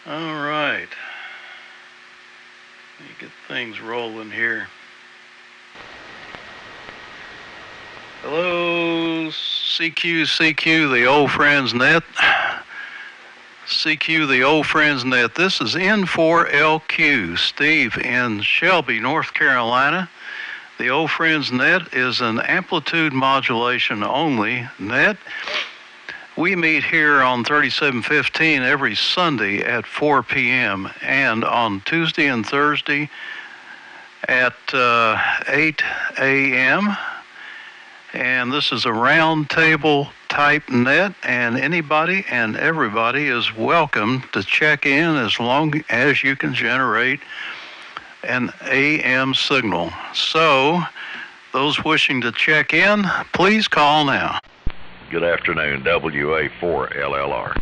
All right. Let me get things rolling here. Hello, CQ, the old friends net. CQ, the old friends net. This is N4LQ, Steve in Shelby, North Carolina. The old friends net is an amplitude modulation only net. We meet here on 3715 every Sunday at 4 p.m. and on Tuesday and Thursday at 8 a.m. And this is a round table type net, and anybody and everybody is welcome to check in as long as you can generate an AM signal. So, those wishing to check in, please call now. Good afternoon, WA4LLR.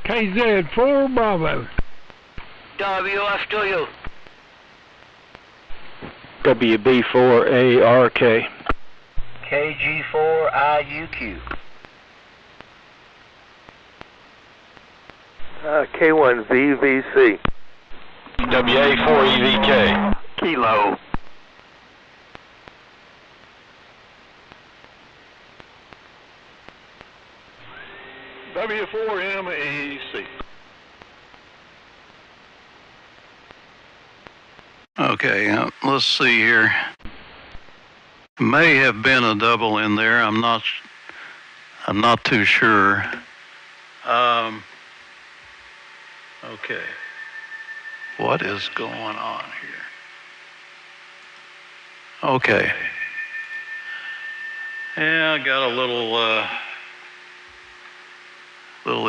KZ4 Bravo. WF2U. WB4ARK. KG4IUQ. K1VVC. WA4EVK. Kilo. W4MEC. Okay, let's see here. May have been a double in there. I'm not too sure. Okay. What is going on here? Okay. Yeah, I got a little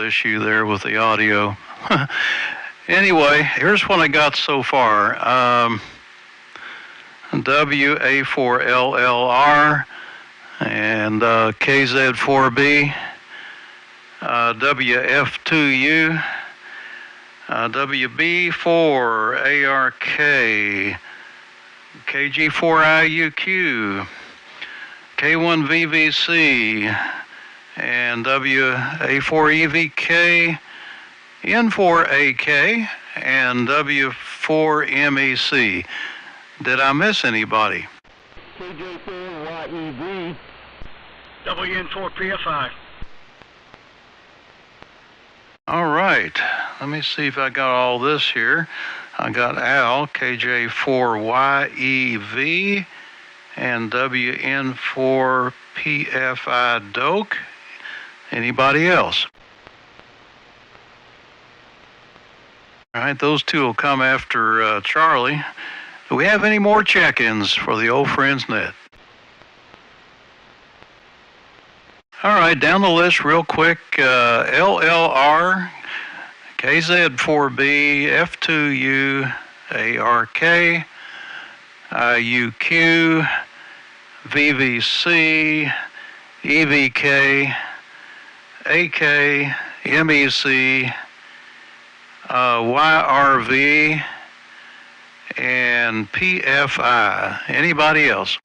issue there with the audio. Anyway, here's what I got so far. WA4LLR and KZ4B, WF2U, WB4ARK, KG4IUQ, K1VVC, and WA4EVK, N4AK, and W4MEC. Did I miss anybody? KJ4YEV. WN4PFI. All right. Let me see if I got all this here. I got Al, KJ4YEV, and WN4PFI Doke. Anybody else? All right, those two will come after Charlie. Do we have any more check-ins for the old friends net? All right, down the list real quick. LLR, KZ4B, F2U, ARK, IUQ, VVC, EVK, AK, MEC, YRV, and PFI. Anybody else?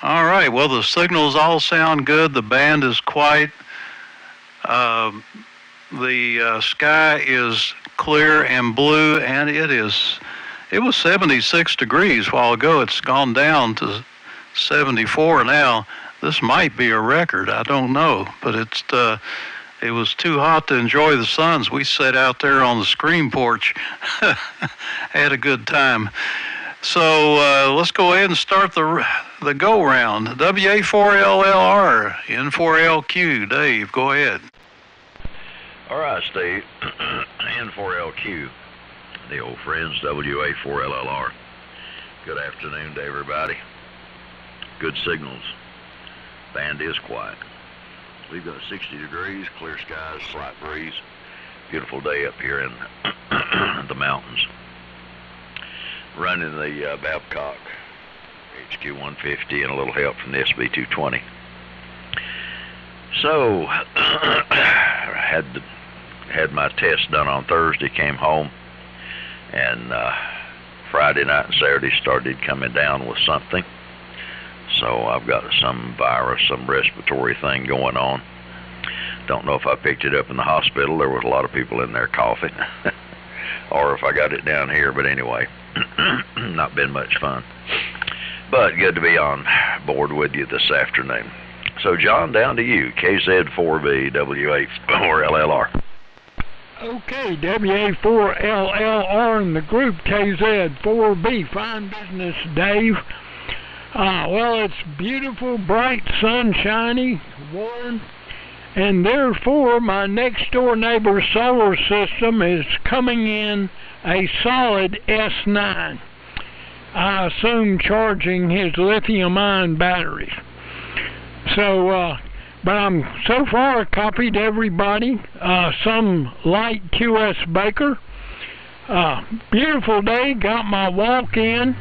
All right, well, the signals all sound good. The band is quiet. The sky is clear and blue, and it was 76 degrees a while ago. It's gone down to 74 now. This might be a record. I don't know, but it was too hot to enjoy the suns. We sat out there on the screen porch, had a good time. So let's go ahead and start the go round. WA4LLR, N4LQ. Dave, go ahead. All right, Steve. N4LQ, the old friends, WA4LLR. Good afternoon to everybody. Good signals. Band is quiet. We've got 60 degrees, clear skies, slight breeze. Beautiful day up here in the mountains. Running the Babcock HQ 150 and a little help from the SB 220. So, had my test done on Thursday, came home, and Friday night and Saturday started coming down with something. So I've got some virus, some respiratory thing going on. Don't know if I picked it up in the hospital. There was a lot of people in there coughing. Or if I got it down here, but anyway, not been much fun. But good to be on board with you this afternoon. So, John, down to you. KZ4B, WA4LLR. Okay, WA4LLR in the group, KZ4B. Fine business, Dave. Well, it's beautiful, bright, sunshiny, warm, and therefore my next door neighbor's solar system is coming in a solid S9. I assume charging his lithium-ion batteries. So, but I'm so far copied everybody. Some light QS Baker. Beautiful day. Got my walk in,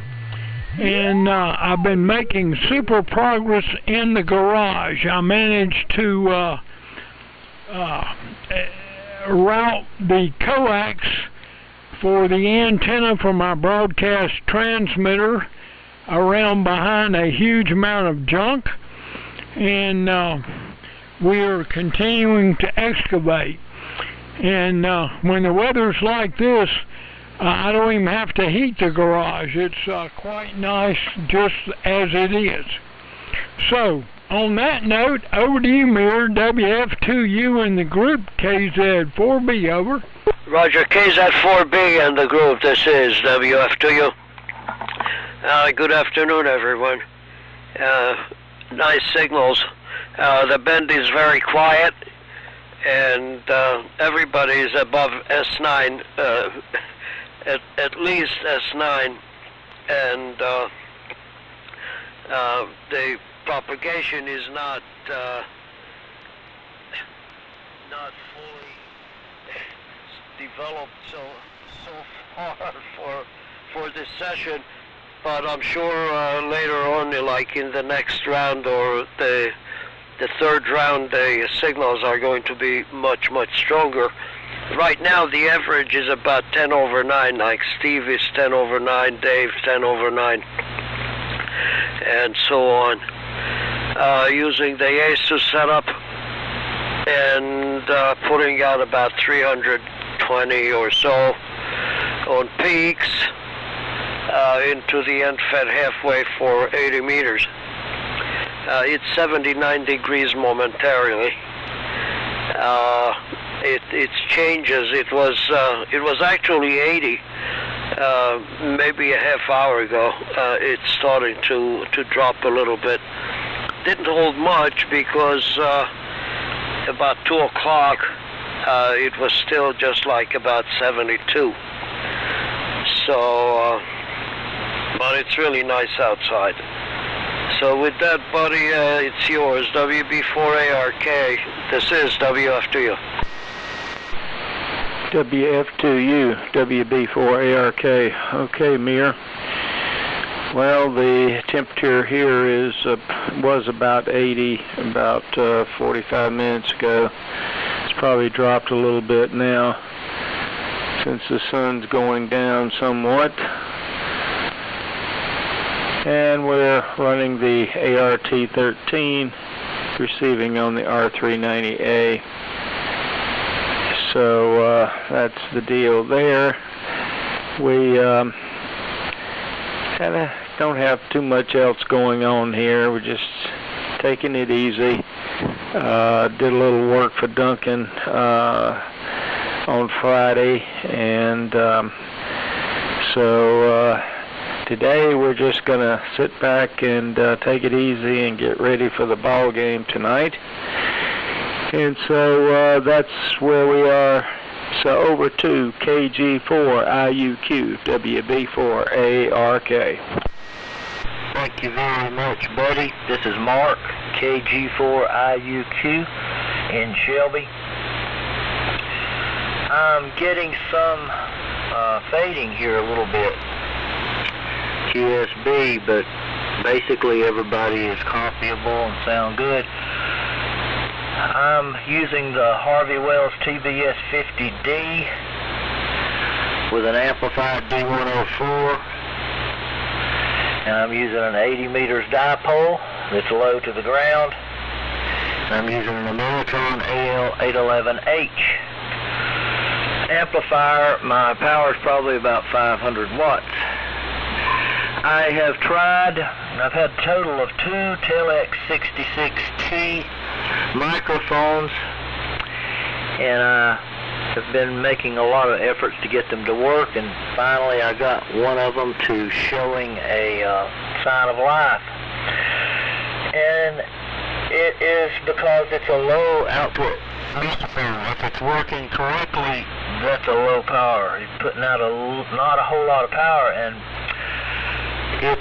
and I've been making super progress in the garage. I managed to route the coax for the antenna for my broadcast transmitter around behind a huge amount of junk, and we're continuing to excavate. And when the weather's like this, I don't even have to heat the garage. It's quite nice just as it is. So, on that note, over to you, Mir, WF2U in the group, KZ4B, over. Roger, KZ4B in the group, this is WF2U. Good afternoon, everyone. Nice signals. The bend is very quiet, and everybody's above S9, at least S9, and the propagation is not fully developed so far for this session, but I'm sure later on, like in the next round or the third round, the signals are going to be much stronger. Right now the average is about 10/9, like Steve is 10/9, Dave 10/9, and so on. Using the ASUS setup and putting out about 320 or so on peaks into the end fed halfway for 80 meters. It's 79 degrees momentarily. It changes. It was actually 80 maybe a half hour ago. It's starting to drop a little bit. Didn't hold much because about 2 o'clock it was still just like about 72. So, but it's really nice outside. So with that, buddy, it's yours, WB4ARK. This is WF2U. WF2U, WB4ARK. Okay, Mir. Well, the temperature here was about 80 about 45 minutes ago. It's probably dropped a little bit now since the sun's going down somewhat. And we're running the ART13, receiving on the R390A. So that's the deal there. We kind of don't have too much else going on here. We're just taking it easy. Did a little work for Duncan on Friday, and so today we're just going to sit back and take it easy and get ready for the ball game tonight. And so that's where we are. So over to KG4IUQ, WB4ARK. Thank you very much, buddy. This is Mark, KG4IUQ in Shelby. I'm getting some fading here a little bit. QSB, but basically everybody is copyable and sound good. I'm using the Harvey Wells TBS50D with an amplified D104, and I'm using an 80 meters dipole that's low to the ground, I'm using an Ameritron AL811H amplifier. My power is probably about 500 watts. I have tried, I've had a total of 2 Telex 66T microphones, and I have been making a lot of efforts to get them to work, and finally I got one of them to showing a sign of life. And it is because it's a low output amplifier. If it's working correctly, that's a low power. It's putting out not a whole lot of power, and it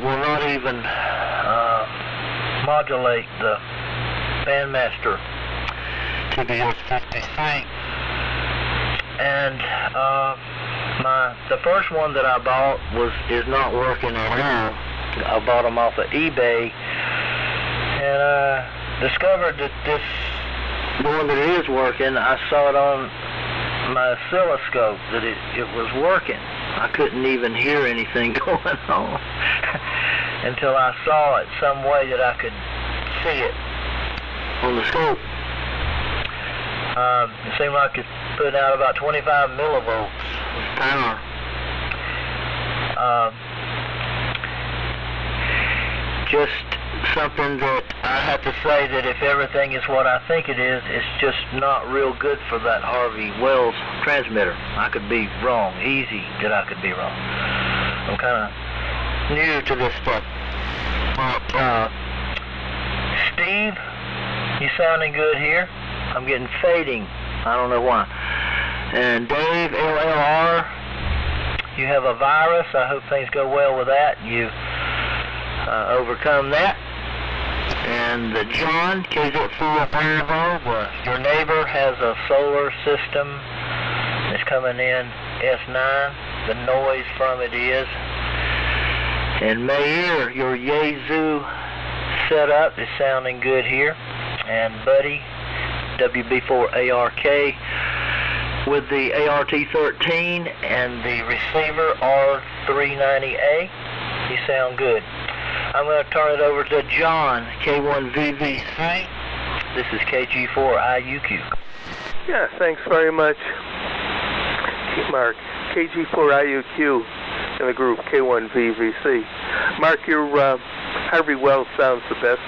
will not even modulate the Bandmaster TBS-53. And the first one that I bought is not working at all. I bought them off of eBay, and I discovered that this one that is working, I saw it on my oscilloscope that it was working. I couldn't even hear anything going on until I saw it some way that I could see it on the scope. It seemed like it put out about 25 millivolts of power. Just something that I have to say that if everything is what I think it is, it's just not real good for that Harvey Wells transmitter. I could be wrong. Easy that I could be wrong. I'm kind of new to this stuff. Steve, you sounding good here? I'm getting fading. I don't know why. And Dave, LLR, you have a virus. I hope things go well with that. You overcome that. And John, KZ4 Bravo, your neighbor has a solar system that's coming in S9. The noise from it is. And Mayer, your Yazoo setup is sounding good here. And Buddy, WB4ARK, with the ART13 and the receiver R390A, you sound good. I'm going to turn it over to John, K1VVC. This is KG4IUQ. Yeah, thanks very much, Mark. KG4IUQ in the group K1VVC. Mark, your Harvey Wells sounds the best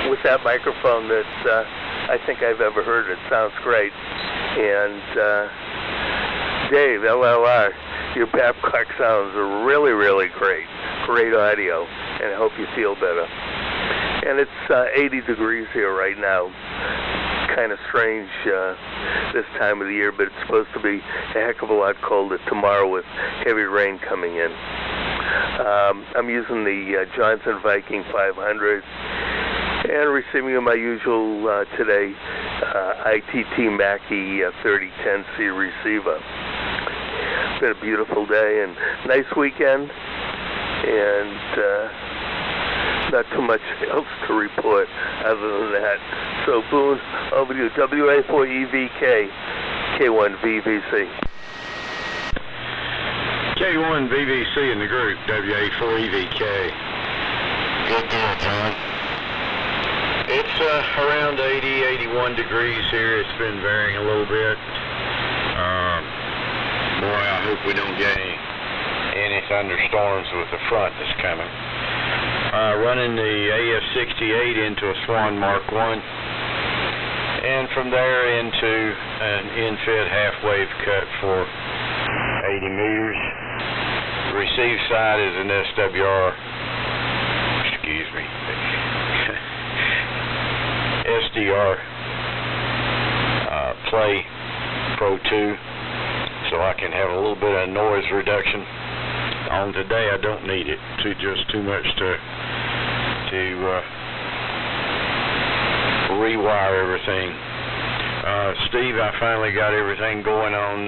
with that microphone that I think I've ever heard. It sounds great. And Dave, LLR, your Babcock sounds really, really great. Great audio, and I hope you feel better. And it's 80 degrees here right now. Kind of strange this time of the year, but it's supposed to be a heck of a lot colder tomorrow with heavy rain coming in. I'm using the Johnson Viking 500 and receiving my usual today ITT Mackie 3010C receiver. It's been a beautiful day and nice weekend, and not too much else to report other than that. So Boone, over to you. WA4EVK, K1VVC. K1VVC in the group, WA4EVK. Good deal, John. It's around 80, 81 degrees here. It's been varying a little bit. Boy, I hope we don't get any thunderstorms with the front that's coming. Running the AF-68 into a Swan Mark I, and from there into an in-fed half-wave cut for 80 meters. The receive side is an SWR, SDR Play Pro 2, so I can have a little bit of noise reduction. On today, I don't need it. Too much to rewire everything. Steve, I finally got everything going on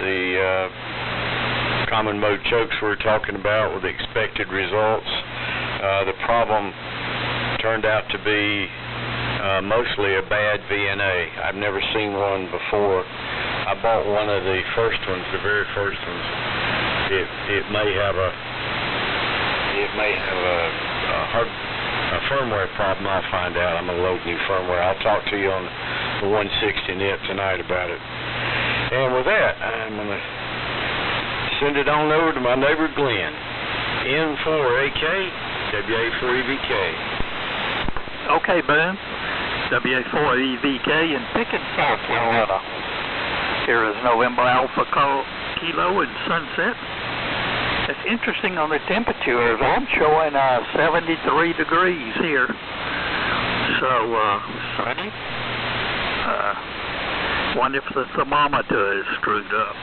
the common mode chokes we were talking about with the expected results. The problem turned out to be mostly a bad VNA. I've never seen one before. I bought one of the first ones, the very first ones. It may have a firmware problem, I'll find out. I'm going to load new firmware. I'll talk to you on the 160 net tonight about it. And with that, I'm going to send it on over to my neighbor Glenn. N4AK, WA4EVK. Okay, Boone. WA4EVK in Pickens, South Carolina. Here is November Alpha Kilo in Sunset. It's interesting on the temperatures. I'm showing 73 degrees here. So, sunny. Wonder if the thermometer is screwed up.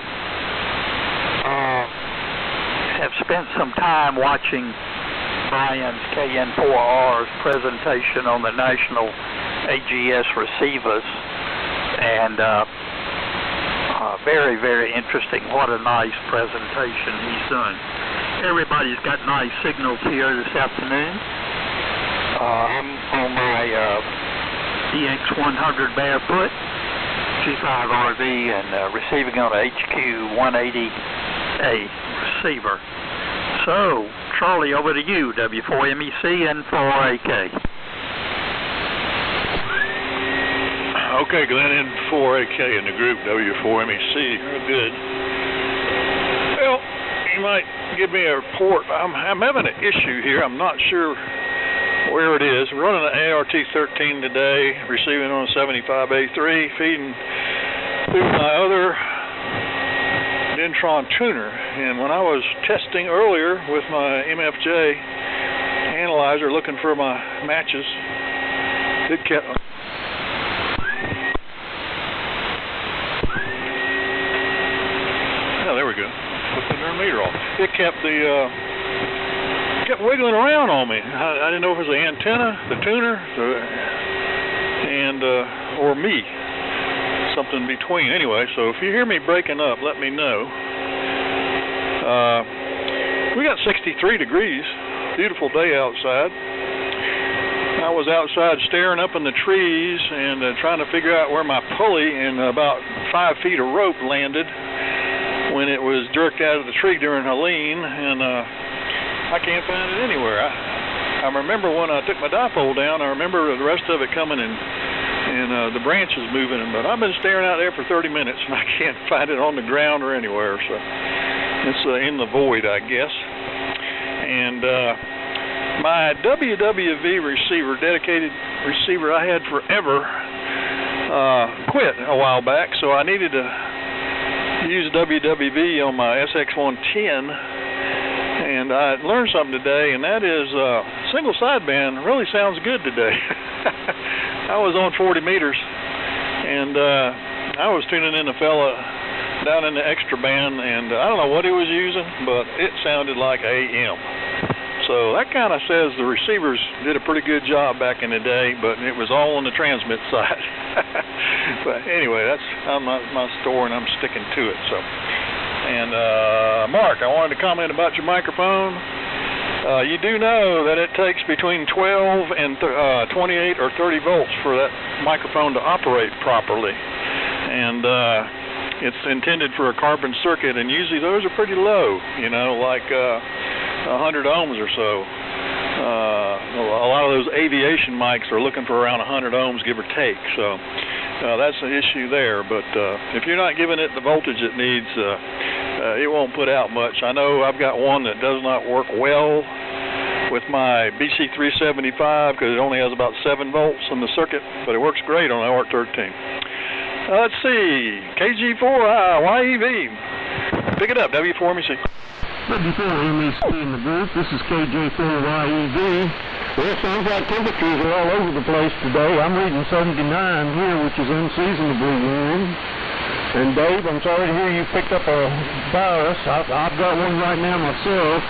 Have spent some time watching Brian's KN4R's presentation on the national AGS receivers, and very, very interesting. What a nice presentation he's done. Everybody's got nice signals here this afternoon. I'm on my DX100 barefoot G5RV and receiving on a HQ180A receiver. So, Charlie, over to you, W4MEC and 4AK. Okay, Glenn, N4AK in the group, W4MEC. Real good. Well, you might give me a report. I'm having an issue here. I'm not sure where it is. I'm running an ART13 today, receiving on a 75A3, feeding through my other Dentron tuner. And when I was testing earlier with my MFJ analyzer looking for my matches, it kept... There we go. Put the meter off. It kept kept wiggling around on me. I didn't know if it was the antenna, the tuner, or me. Something between. Anyway, so if you hear me breaking up, let me know. We got 63 degrees. Beautiful day outside. I was outside staring up in the trees and trying to figure out where my pulley and about 5 feet of rope landed when it was jerked out of the tree during Helene, and I can't find it anywhere. I remember when I took my dipole down, I remember the rest of it coming and the branches moving, but I've been staring out there for 30 minutes and I can't find it on the ground or anywhere, so it's in the void, I guess. And my WWV receiver, dedicated receiver I had forever, quit a while back, so I needed to use WWV on my SX110, and I learned something today, and that is single sideband really sounds good today. I was on 40 meters, and I was tuning in a fella down in the extra band, and I don't know what he was using, but it sounded like AM. So that kind of says the receivers did a pretty good job back in the day, but it was all on the transmit side. But anyway, that's my story, and I'm sticking to it. So, and Mark, I wanted to comment about your microphone. You do know that it takes between 12 and 28 or 30 volts for that microphone to operate properly, and it's intended for a carbon circuit, and usually those are pretty low, you know, like 100 ohms or so. A lot of those aviation mics are looking for around 100 ohms, give or take. So that's an issue there. But if you're not giving it the voltage it needs, it won't put out much. I know I've got one that does not work well with my BC375 because it only has about 7 volts in the circuit, but it works great on AR13. Let's see, KG4YEV. Pick it up, W4MEC. W4MEC in the group. This is KJ4YEV. Well, it sounds like temperatures are all over the place today. I'm reading 79 here, which is unseasonably warm. And Dave, I'm sorry to hear you picked up a virus. I've got one right now myself.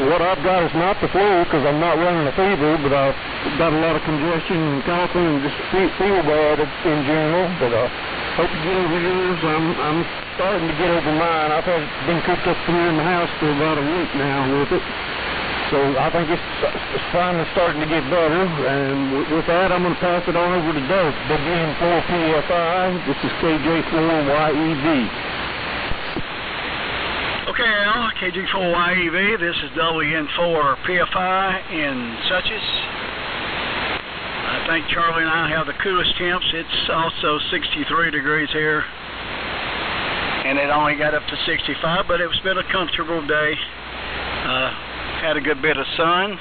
What I've got is not the flu because I'm not running a fever, but I've got a lot of congestion and coughing and just feel bad in general. But hope you get over yours. I'm starting to get over mine. I've been cooped up here in the house for about a week now with it. So I think it's finally starting to get better. And with that, I'm going to pass it on over to Doug. WN4PFI. This is KJ4YEV. Okay, Al, KG4YEV, this is WN4 PFI in Suches. I think Charlie and I have the coolest temps. It's also 63 degrees here, and it only got up to 65, but it's been a comfortable day. Had a good bit of sun.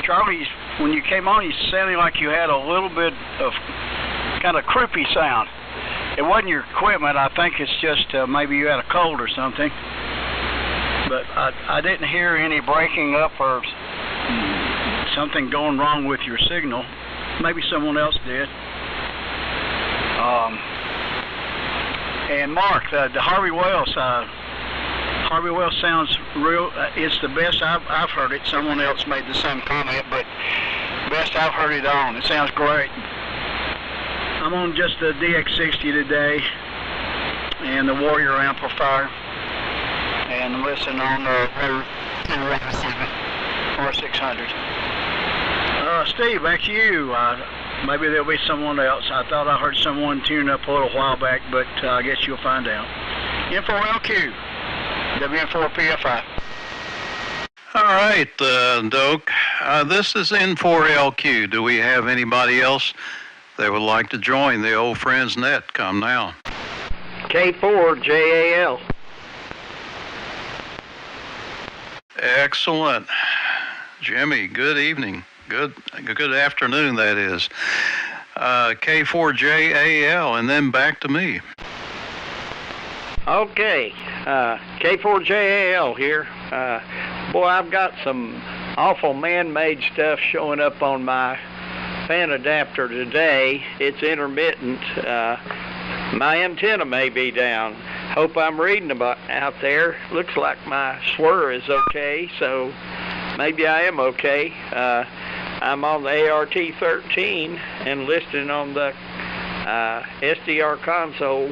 Charlie, when you came on, you sounded like you had a little bit of kind of croupy sound. It wasn't your equipment. I think it's just maybe you had a cold or something. But I didn't hear any breaking up or something going wrong with your signal. Maybe someone else did. And Mark, the Harvey Wells sounds real. It's the best I've heard it. Someone else made the same comment, but best I've heard it on. It sounds great. I'm on just the DX60 today and the Warrior amplifier, and listen on the R600. Steve, back to you. Maybe there'll be someone else. I thought I heard someone tune up a little while back, but I guess you'll find out. N4LQ, WN4 PFI. All right, Doak. This is N4LQ. Do we have anybody else that would like to join the old friends net? Come now. K4JAL. Excellent. Jimmy, good evening. Good afternoon, that is. K4JAL, and then back to me. Okay, K4JAL here. Boy, I've got some awful man-made stuff showing up on my fan adapter today. It's intermittent. My antenna may be down. Hope I'm reading about out there. Looks like my slur is okay, so maybe I am okay. I'm on the ART13 and listening on the SDR console.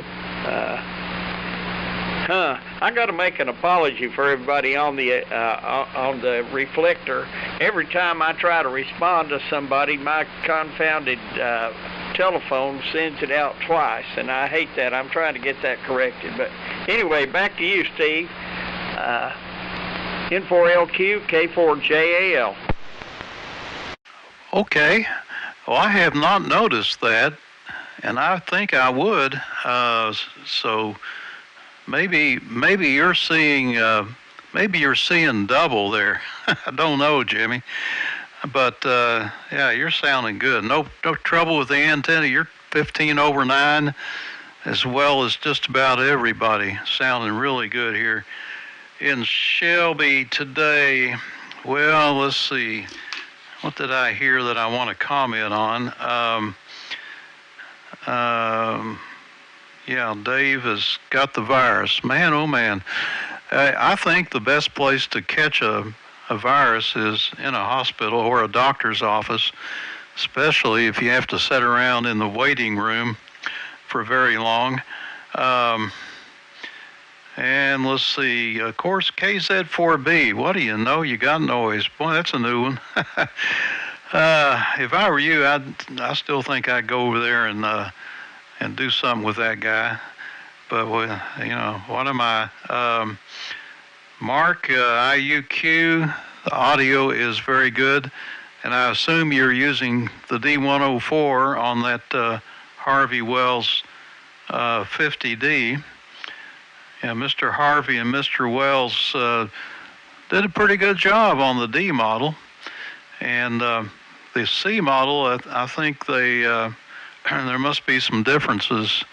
I got to make an apology for everybody on the reflector. Every time I try to respond to somebody, my confounded telephone sends it out twice, and I hate that. I'm trying to get that corrected. But anyway, back to you, Steve. N4LQ, K4JAL. Okay. Well, I have not noticed that, and I think I would. So maybe you're seeing double there. I don't know, Jimmy. But yeah, you're sounding good. No trouble with the antenna. You're 15/9, as well as just about everybody. Sounding really good here in Shelby today. Well, let's see. What did I hear that I want to comment on? Yeah, Dave has got the virus. Man, oh man. I think the best place to catch a virus is in a hospital or a doctor's office, especially if you have to sit around in the waiting room for very long. And let's see, of course, KZ4B. What do you know? You got noise. Boy, that's a new one. If I were you, I still think I'd go over there and do something with that guy. But, you know, what am I? Mark, IUQ, the audio is very good. And I assume you're using the D104 on that Harvey Wells 50D. Yeah, Mr. Harvey and Mr. Wells did a pretty good job on the D model. And the C model, I think there must be some differences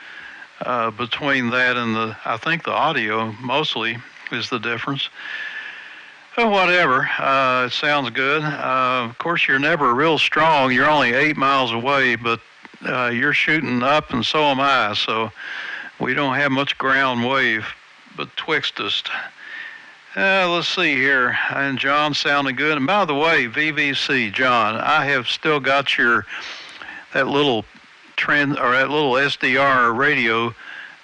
between that and I think the audio mostly is the difference. Oh, whatever, it sounds good. Of course, you're never real strong. You're only 8 miles away, but you're shooting up and so am I. So we don't have much ground wave betwixt us. Let's see here. And John sounding good. And by the way, VVC, John, I have still got that little SDR radio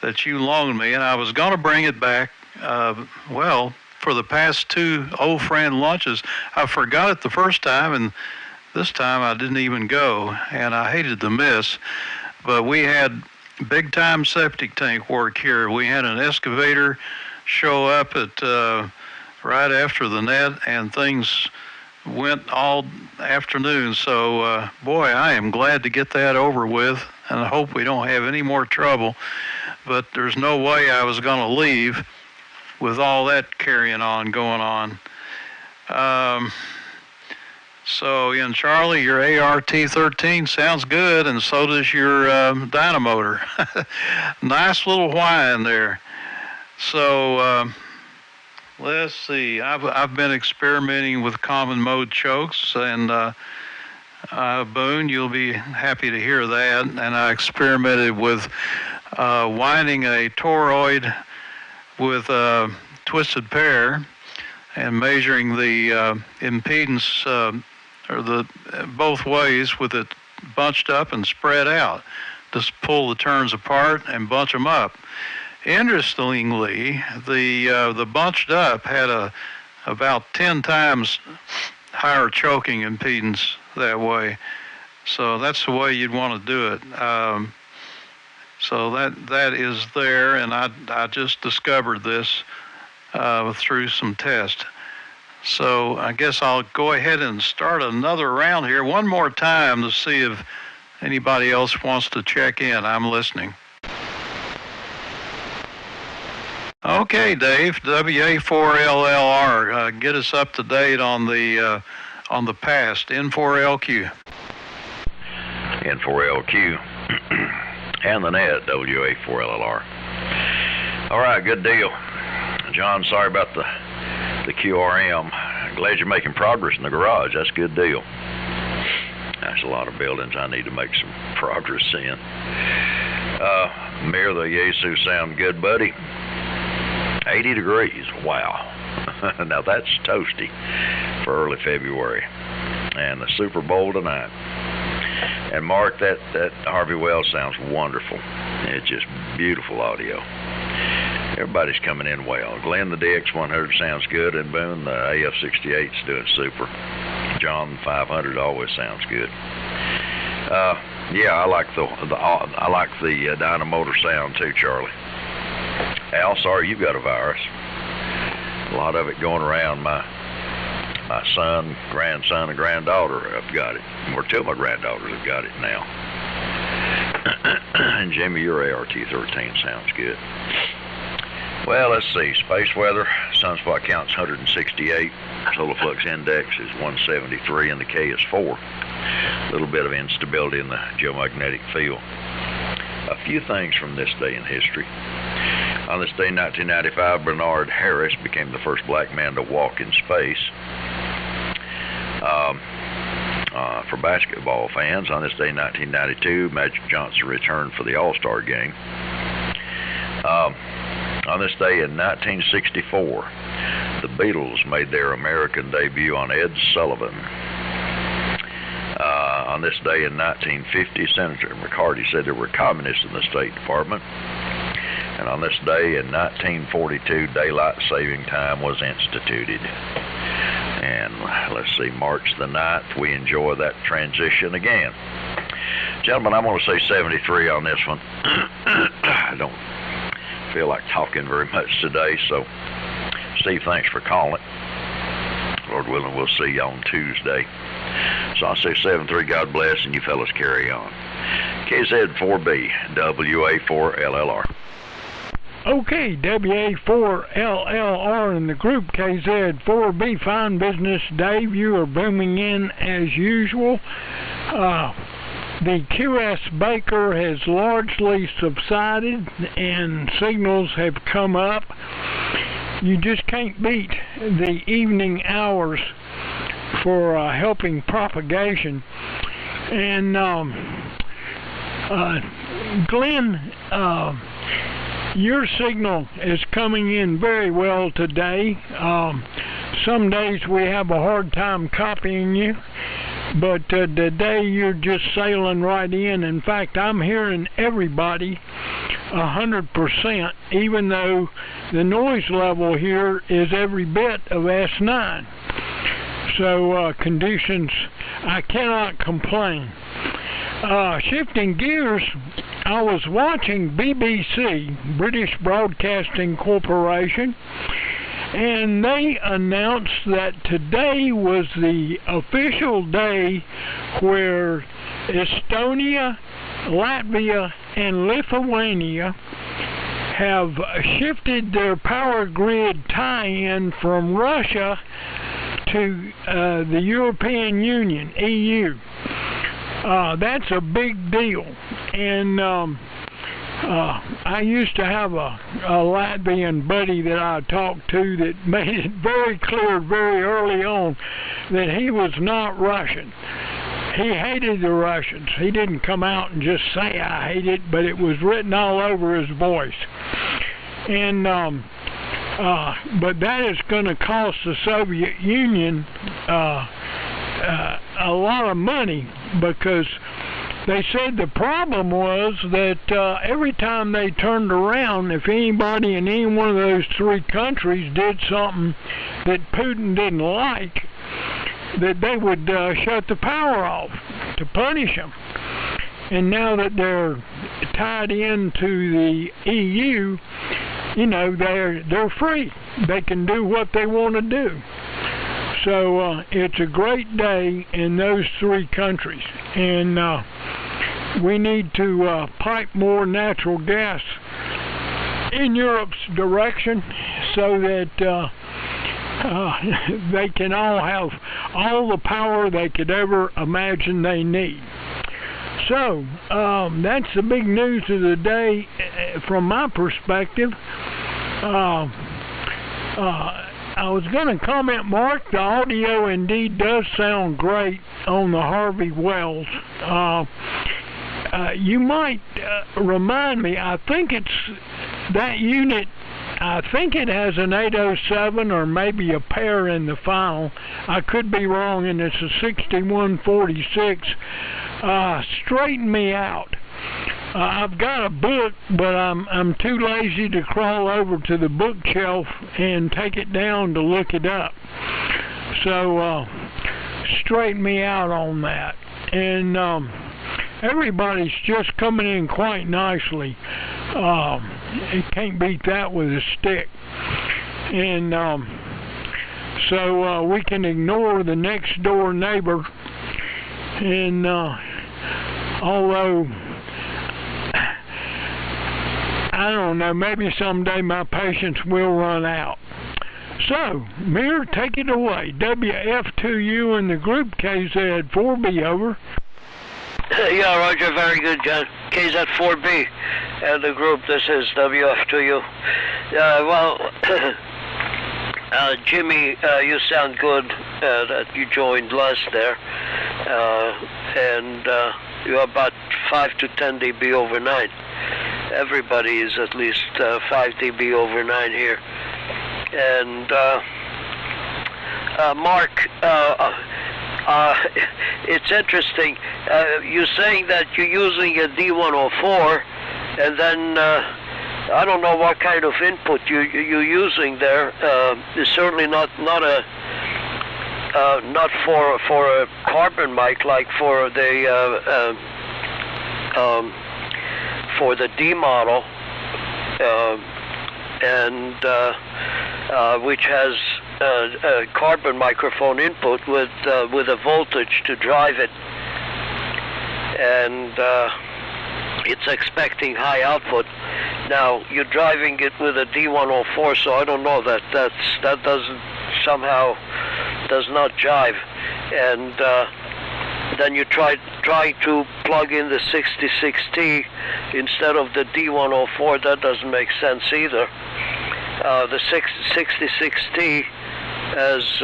that you loaned me, and I was going to bring it back. Well, for the past 2 old friend lunches, I forgot it the first time, and this time I didn't even go, and I hated to miss. But we had big time septic tank work here. We had an excavator show up at right after the net, and things went all afternoon. So boy, I am glad to get that over with, and I hope we don't have any more trouble. But there's no way I was going to leave with all that going on. So, Charlie, your ART-13 sounds good, and so does your dynamotor. Nice little whine there. So, let's see. I've been experimenting with common mode chokes, and Boone, you'll be happy to hear that. And I experimented with winding a toroid with a twisted pair and measuring the impedance or the both ways with it bunched up and spread out. Just pull the turns apart and bunch them up. Interestingly, the bunched up had about 10 times higher choking impedance that way. So that's the way you'd want to do it. So that is there, and I just discovered this through some tests. So I guess I'll go ahead and start another round here one more time to see if anybody else wants to check in. I'm listening. Okay, Dave, WA4LLR, get us up to date on the past. N4LQ. N4LQ and the net, WA4LLR. All right, good deal. John, sorry about the QRM. Glad you're making progress in the garage. That's a good deal. That's a lot of buildings I need to make some progress in. Mir, the Yaesu sound good, buddy. 80 degrees. Wow. Now that's toasty for early February. And the Super Bowl tonight. And Mark, that Harvey Wells sounds wonderful. It's just beautiful audio. Everybody's coming in well. Glenn, the DX100 sounds good, and Boone, the AF-68's doing super. John, the 500 always sounds good. Yeah, I like the dynamotor sound too, Charlie. Al, sorry you've got a virus. A lot of it going around. My son, grandson, and granddaughter have got it. Or two of my granddaughters have got it now. And Jimmy, your ART-13 sounds good. Well, let's see. Space weather, sunspot count's 168. Solar flux index is 173, and the K is 4. A little bit of instability in the geomagnetic field. A few things from this day in history. On this day in 1995, Bernard Harris became the first black man to walk in space. For basketball fans, on this day in 1992, Magic Johnson returned for the All-Star game. On this day in 1964, the Beatles made their American debut on Ed Sullivan. On this day in 1950, Senator McCarty said there were communists in the State Department. And on this day in 1942, daylight saving time was instituted. And let's see, March the 9th, we enjoy that transition again. Gentlemen, I'm going to say 73 on this one. I don't feel like talking very much today, so Steve, thanks for calling. Lord willing, we'll see you on Tuesday. So I'll say 73, God bless, and you fellas carry on. KZ4B, WA4LLR. Okay, WA4LLR in the group, KZ4B, fine business. Dave, you are booming in as usual. The QS Baker has largely subsided and signals have come up. You just can't beat the evening hours for helping propagation. And Glenn, your signal is coming in very well today. Some days we have a hard time copying you, but today you're just sailing right in. In fact, I'm hearing everybody 100%, even though the noise level here is every bit of S9. So conditions, I cannot complain. Shifting gears, I was watching BBC, British Broadcasting Corporation, and they announced that today was the official day where Estonia, Latvia, and Lithuania have shifted their power grid tie-in from Russia to the European Union, EU. That's a big deal. And I used to have a Latvian buddy that I talked to that made it very clear very early on that he was not Russian. He hated the Russians. He didn't come out and just say I hate it, but it was written all over his voice. And but that is going to cost the Soviet Union a lot of money, because they said the problem was that every time they turned around, if anybody in any one of those three countries did something that Putin didn't like, that they would shut the power off to punish them. And now that they're tied into the EU, you know, they're free. They can do what they want to do. So it's a great day in those three countries, and we need to pipe more natural gas in Europe's direction so that they can all have all the power they could ever imagine they need. So that's the big news of the day from my perspective. I was going to comment, Mark, the audio indeed does sound great on the Harvey Wells. You might remind me, I think it's that unit, I think it has an 807 or maybe a pair in the file. I could be wrong, and it's a 6146. Straighten me out. I've got a book, but I'm too lazy to crawl over to the bookshelf and take it down to look it up. So straighten me out on that. And everybody's just coming in quite nicely. You can't beat that with a stick. And so we can ignore the next door neighbor. And although I don't know, maybe someday my patience will run out. So, Mir, take it away. WF2U in the group, KZ4B, over. Yeah, Roger, very good, John. KZ4B and the group, this is WF2U. Jimmy, you sound good that you joined last there. And you're about 5 to 10 dB over 9. Everybody is at least 5 dB over 9 here. And Mark, it's interesting. You're saying that you're using a D104, and then I don't know what kind of input you're using there. It's certainly not for a carbon mic like for the D model, which has a carbon microphone input with a voltage to drive it, and it's expecting high output. Now you're driving it with a D104, so I don't know that does not jive. And then you try to plug in the 66T instead of the D104. That doesn't make sense either. The 66T, as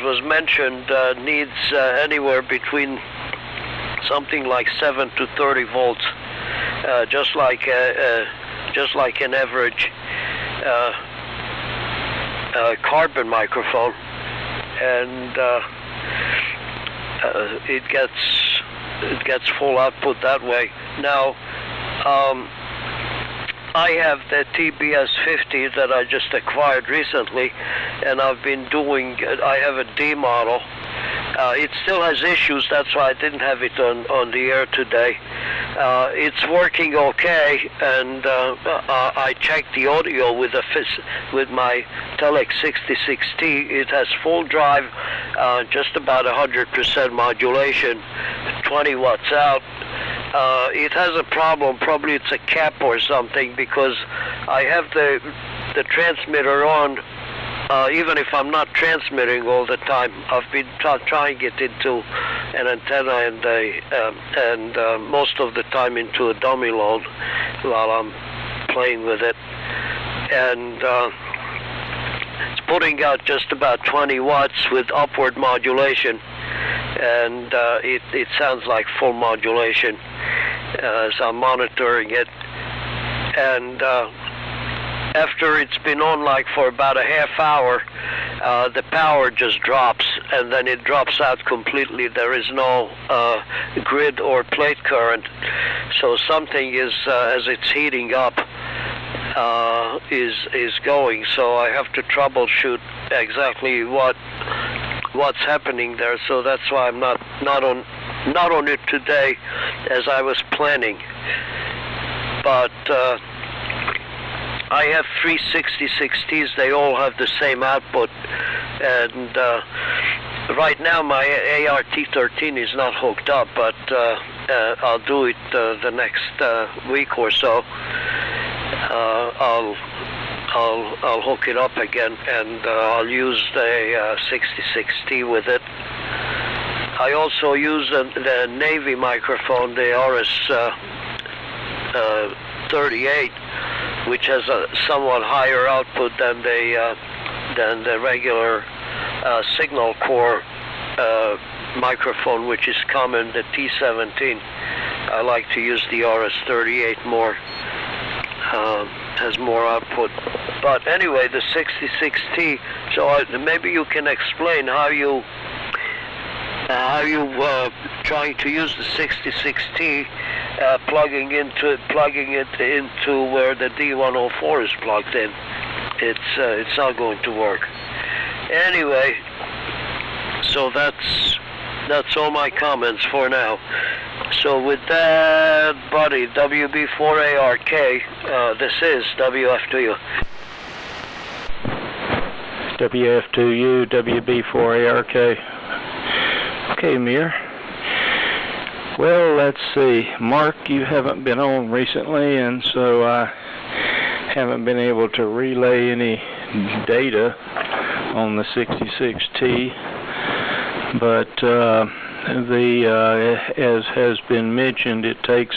was mentioned, needs anywhere between something like 7 to 30 volts, just like an average carbon microphone, and it gets full output that way. Now, I have the TBS-50 that I just acquired recently, and I've been doing. I have a D model, It still has issues. That's why I didn't have it on the air today. It's working okay, and I checked the audio with my Telex 66T. It has full drive, just about 100% modulation, 20 watts out. It has a problem. Probably it's a cap or something, because I have the transmitter on. Even if I'm not transmitting all the time, I've been trying it into an antenna and most of the time into a dummy load while I'm playing with it. And it's putting out just about 20 watts with upward modulation, and it sounds like full modulation as I'm monitoring it. And after it's been on like for about a half hour, the power just drops, and then it drops out completely. There is no grid or plate current. So something is, as it's heating up, is going. So I have to troubleshoot exactly what's happening there. So that's why I'm not on it today as I was planning. But I have 3 66Ts. They all have the same output, and right now my ART13 is not hooked up, but I'll do it the next week or so. I'll hook it up again, and I'll use the 66T with it. I also use the Navy microphone, the RS-38. Which has a somewhat higher output than the regular signal core microphone, which is common, the T17. I like to use the RS-38 more, has more output. But anyway, the 66T. So maybe you can explain how you trying to use the 66T. Plugging it into where the D104 is plugged in. It's not going to work. Anyway, so that's all my comments for now. So with that, buddy, WB4ARK, this is WF2U. WF2U, WB4ARK. Okay, Mir. Well, let's see. Mark, you haven't been on recently, and so I haven't been able to relay any data on the 66T. But as has been mentioned, it takes,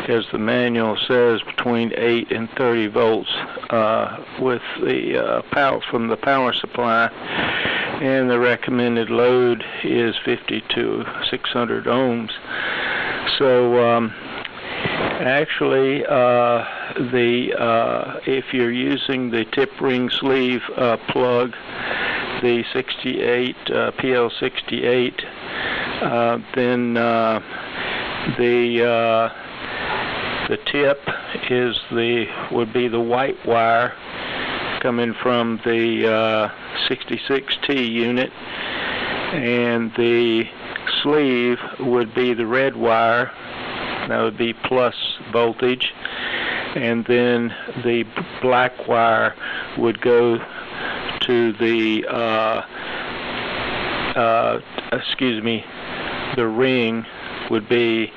as the manual says, between 8 and 30 volts with the power from the power supply. And the recommended load is 50 to 600 ohms. So actually, if you're using the tip ring sleeve plug, the 68 PL68, then the tip would be the white wire coming from the 66T unit, and the sleeve would be the red wire. That would be plus voltage, and then the black wire would go to the the ring would be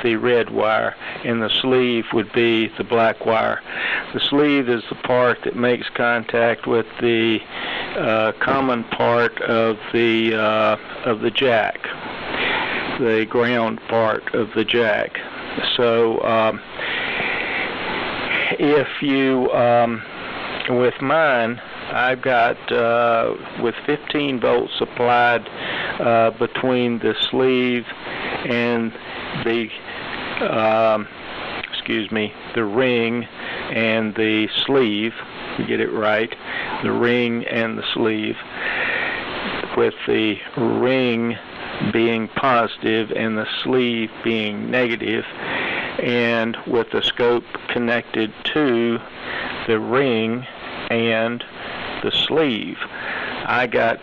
the red wire, and the sleeve would be the black wire. The sleeve is the part that makes contact with the common part of the jack, the ground part of the jack. So if you with mine, I've got with 15 volts supplied between the sleeve and the the ring and the sleeve. You get it right, the ring and the sleeve, with the ring being positive and the sleeve being negative, and with the scope connected to the ring and the sleeve. I got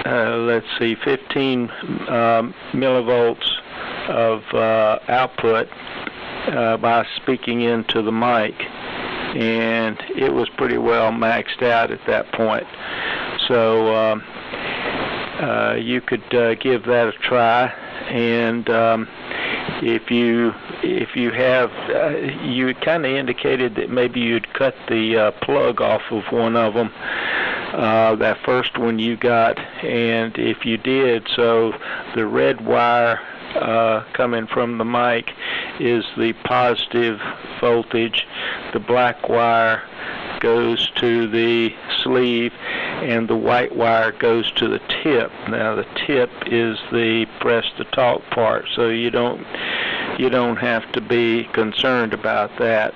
let's see, 15 millivolts of output by speaking into the mic, and it was pretty well maxed out at that point. So you could give that a try, and if you have, you kind of indicated that maybe you'd cut the plug off of one of them, that first one you got, and if you did, so the red wire coming from the mic is the positive voltage, the black wire goes to the sleeve, and the white wire goes to the tip. Now the tip is the press to talk part, so you don't have to be concerned about that.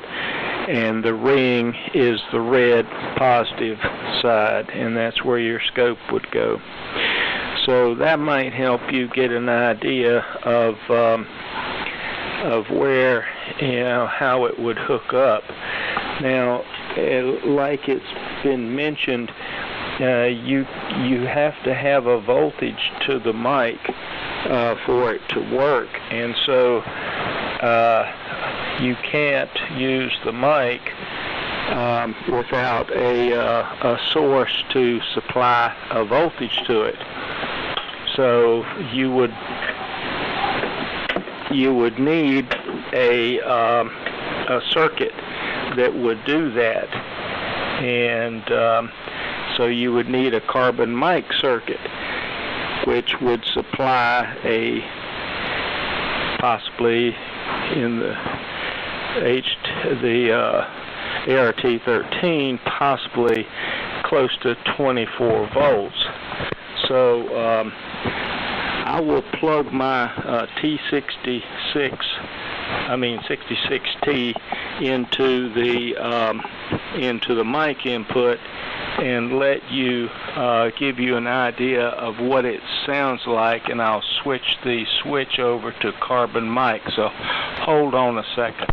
And the ring is the red positive side, and that's where your scope would go. So that might help you get an idea of where, how it would hook up. Now, like it's been mentioned, you have to have a voltage to the mic for it to work, and so you can't use the mic without a source to supply a voltage to it. So you would need a circuit that would do that, and so you would need a carbon mic circuit, which would supply a possibly in the ART13 possibly close to 24 volts. So I will plug my T66T into the mic input and let you give you an idea of what it sounds like, and I'll switch the switch over to carbon mic. So hold on a second.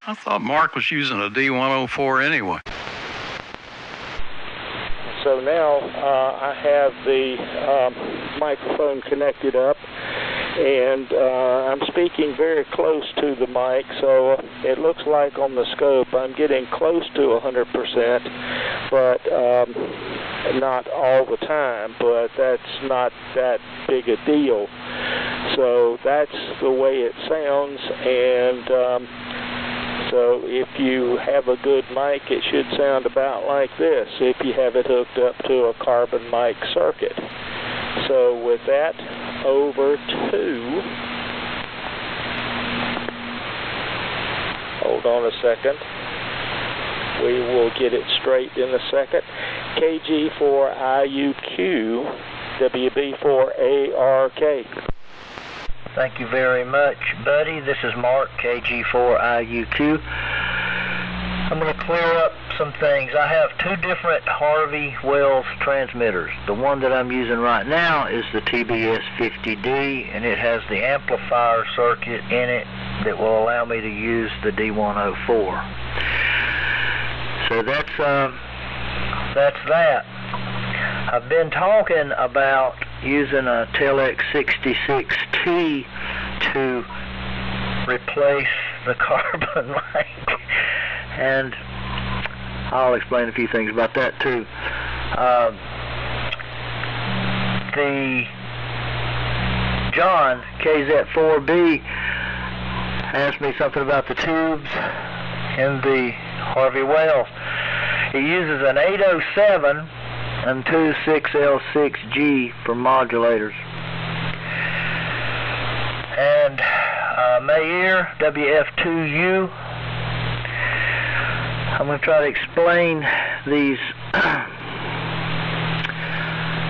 I thought Mark was using a D104 anyway. So now I have the microphone connected up, and I'm speaking very close to the mic, so it looks like on the scope I'm getting close to 100%, but not all the time, but that's not that big a deal. So that's the way it sounds, and so if you have a good mic, it should sound about like this if you have it hooked up to a carbon mic circuit. So with that, over to, hold on a second, we will get it straight in a second, KG4IUQ, WB4ARK. Thank you very much, buddy. This is Mark, KG4IUQ. I'm going to clear up some things. I have two different Harvey Wells transmitters. The one that I'm using right now is the TBS-50D, and it has the amplifier circuit in it that will allow me to use the D104. So that's that. I've been talking about using a Telex 66T to replace the carbon mic, and I'll explain a few things about that too. The John KZ4B asked me something about the tubes in the Harvey Wells. He uses an 807 and two 6L6G for modulators. And Mayer WF2U. I'm going to try to explain these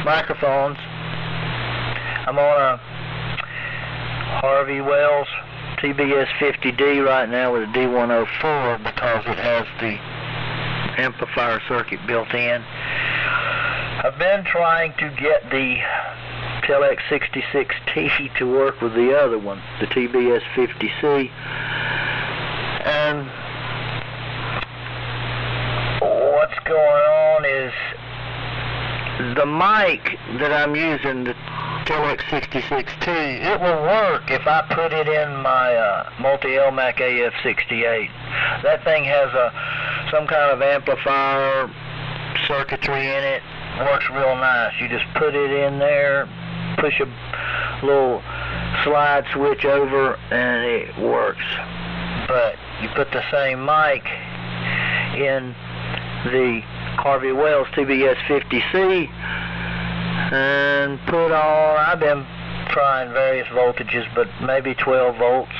microphones. I'm on a Harvey Wells TBS-50D right now with a D104 because it has the amplifier circuit built in. I've been trying to get the Telex 66T to work with the other one, the TBS-50C, and going on is the mic that I'm using, the TLX-66T, it will work if I put it in my multi-Elmac AF-68. That thing has some kind of amplifier circuitry in it. Works real nice. You just put it in there, push a little slide switch over, and it works. But you put the same mic in the Harvey Wells TBS-50C and put on, I've been trying various voltages, but maybe 12 volts.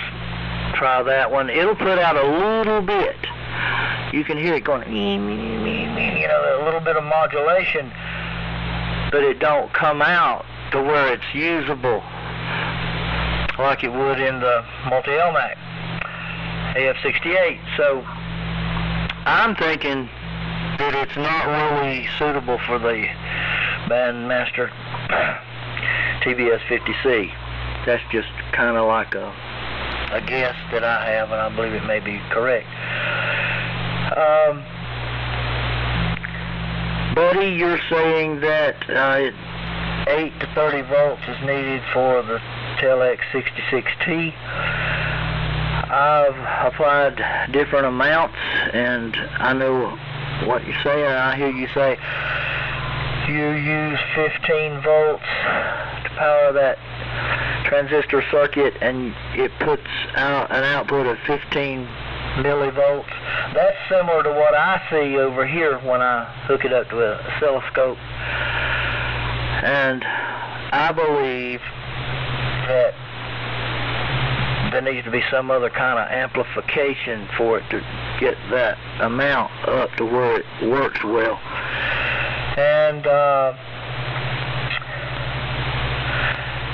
Try that one. It'll put out a little bit. You can hear it going, you know, a little bit of modulation, but it don't come out to where it's usable like it would in the multi-Elmac AF-68. So I'm thinking that it's not really suitable for the Bandmaster TBS-50C. That's just kind of like a guess that I have, and I believe it may be correct. Buddy, you're saying that 8 to 30 volts is needed for the TLX-66T. I've applied different amounts, and I know what you're saying. I hear you say you use 15 volts to power that transistor circuit, and it puts out an output of 15 millivolts. That's similar to what I see over here when I hook it up to an oscilloscope. And I believe that there needs to be some other kind of amplification for it to get that amount up to where it works well. And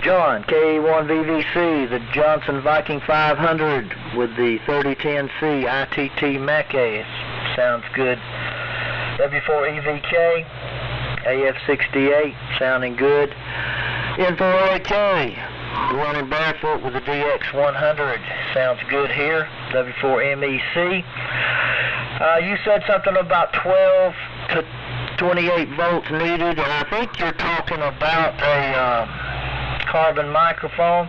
John, K1VVC, the Johnson Viking 500 with the 3010C ITT Mac AF. Sounds good. W4EVK, AF-68, sounding good. N4AK, running barefoot with the DX100, sounds good here. W4MEC. You said something about 12 to 28 volts needed, and I think you're talking about a carbon microphone,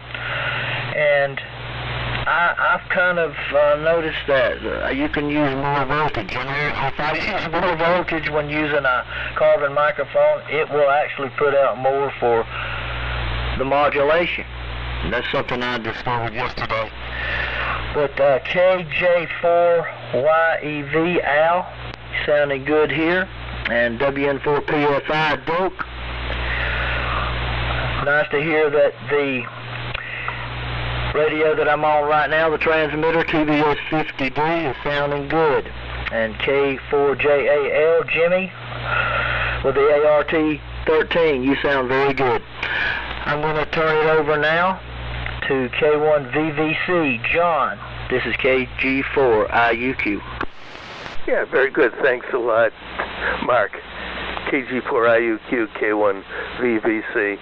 and I've kind of noticed that you can use more voltage. And if I use more voltage when using a carbon microphone, it will actually put out more for the modulation. And that's something I discovered yesterday. But KJ4YEV Al, sounding good here. And WN4PFI Doke. Nice to hear that the radio that I'm on right now, the transmitter, TBS-50D, is sounding good. And K4JAL, Jimmy, with the ART-13, you sound very good. I'm going to turn it over now to K1VVC, John. This is KG4IUQ. Yeah, very good. Thanks a lot, Mark. KG4IUQ, K1VVC.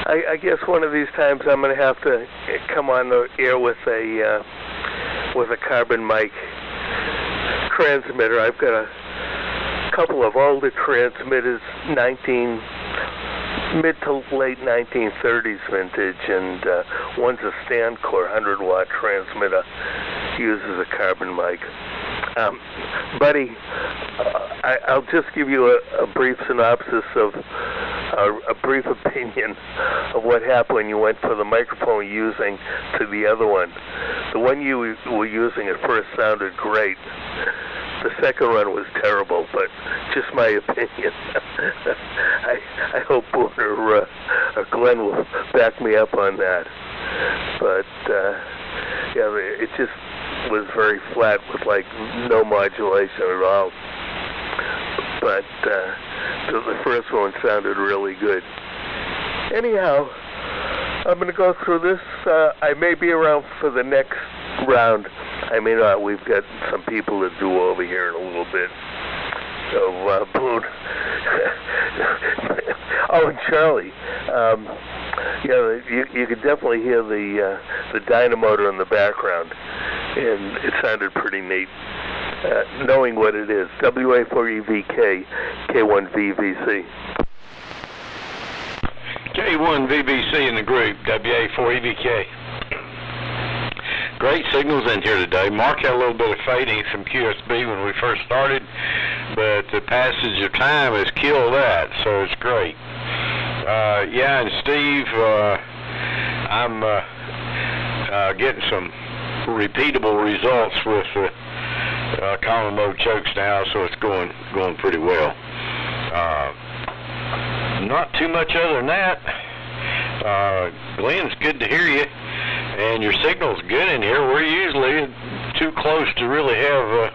I guess one of these times I'm going to have to come on the air with a carbon mic transmitter. I've got a couple of older transmitters, mid to late 1930s vintage, and one's a Stancore 100-watt transmitter, uses a carbon mic. Buddy, I'll just give you a brief synopsis of a brief opinion of what happened when you went for the microphone using to the other one. The one you were using at first sounded great. The second one was terrible, but just my opinion. I hope Boone or Glenn will back me up on that. But yeah, it just was very flat with like no modulation at all. But the first one sounded really good. Anyhow, I'm going to go through this. I may be around for the next round. I may not. We've got some people to do over here in a little bit. So, Boone. Oh, and Charlie. Yeah, you could definitely hear the dynamotor in the background, and it sounded pretty neat. knowing what it is. WA4EVK, K1VVC. K1VVC in the group, WA4EVK. Great signals in here today. Mark had a little bit of fading from QSB when we first started, but the passage of time has killed that, so it's great. Yeah, and Steve, I'm getting some repeatable results with common mode chokes now, so it's going pretty well. Not too much other than that. Glenn, it's good to hear you, and your signal's good in here. We're usually too close to really have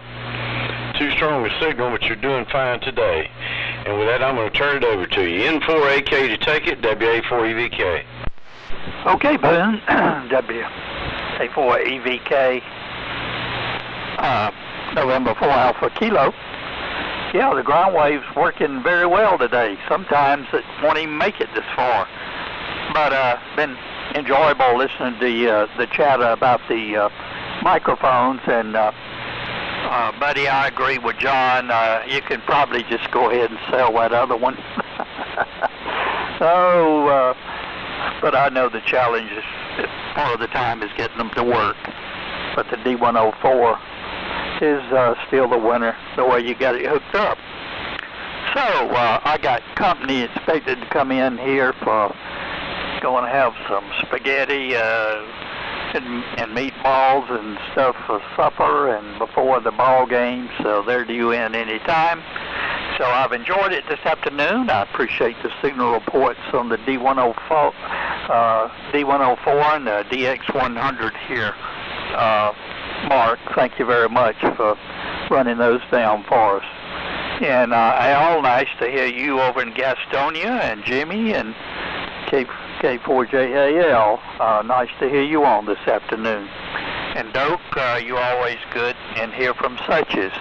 too strong a signal, but you're doing fine today. And with that, I'm going to turn it over to you. N4AK to take it, WA4EVK. Okay, Boone. WA4EVK. November 4 Alpha Kilo. Yeah, the ground wave's working very well today. Sometimes it won't even make it this far. But been enjoyable listening to the chatter about the microphones. And buddy, I agree with John. You can probably just go ahead and sell that other one. But I know the challenge is part of the time is getting them to work. But the D104 is still the winner, the way you got it hooked up. So I got company expected to come in here for going to have some spaghetti and meatballs and stuff for supper and before the ball game, so they're due in any time. So I've enjoyed it this afternoon. I appreciate the signal reports on the D104 and the DX100 here. Mark, thank you very much for running those down for us. And Al, nice to hear you over in Gastonia, and Jimmy and K4JAL. Nice to hear you on this afternoon. And Doak, you're always good and hear from Suches.